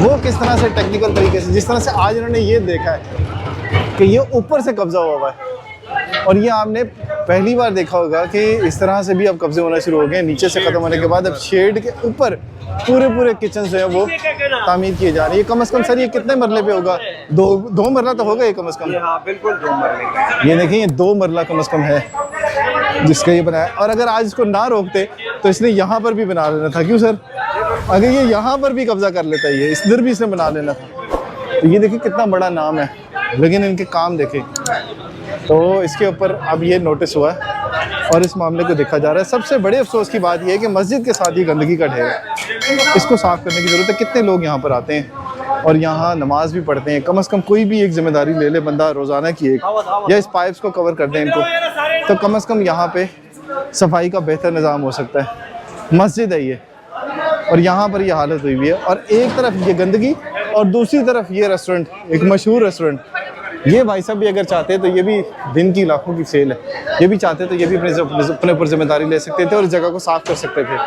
वो किस तरह से टेक्निकल तरीके से, जिस तरह से आज इन्होंने ये देखा है कि ये ऊपर से कब्जा हुआ है, और ये आपने पहली बार देखा होगा कि इस तरह से भी अब कब्जे होना शुरू हो गए नीचे से ख़त्म होने के बाद। अब शेड के ऊपर पूरे किचन जो है वो तामीर किए जा रहे हैं। ये कम से कम सर ये कितने मरले पे होगा? दो मरला तो होगा ये कम से कम। हाँ बिल्कुल 2 मरले। ये देखिए, ये 2 मरला कम से कम है जिसका ये बनाया। और अगर आज इसको ना रोकते तो इसने यहाँ पर भी बना लेना था। क्यों सर? अगर ये यहाँ पर भी कब्जा कर लेता है, ये इधर भी इसने बना लेना था। तो ये देखिए कितना बड़ा नाम है, लेकिन इनके काम देखें। तो इसके ऊपर अब ये नोटिस हुआ है और इस मामले को देखा जा रहा है। सबसे बड़े अफसोस की बात यह है कि मस्जिद के साथ ही गंदगी का ढेर है, इसको साफ़ करने की ज़रूरत है। कितने लोग यहाँ पर आते हैं और यहाँ नमाज भी पढ़ते हैं। कम से कम कोई भी एक जिम्मेदारी ले ले बंदा रोज़ाना की एक, या इस पाइप्स को कवर कर दें इनको, तो कम से कम यहाँ पे सफाई का बेहतर निज़ाम हो सकता है। मस्जिद है ये, और यहाँ पर ये हालत हुई हुई है। और एक तरफ ये गंदगी और दूसरी तरफ ये रेस्टोरेंट, एक मशहूर रेस्टोरेंट। ये भाई साहब भी अगर चाहते तो ये भी दिन की लाखों की सेल है, ये भी चाहते तो ये भी अपने ऊपर जिम्मेदारी ले सकते थे और इस जगह को साफ कर सकते थे।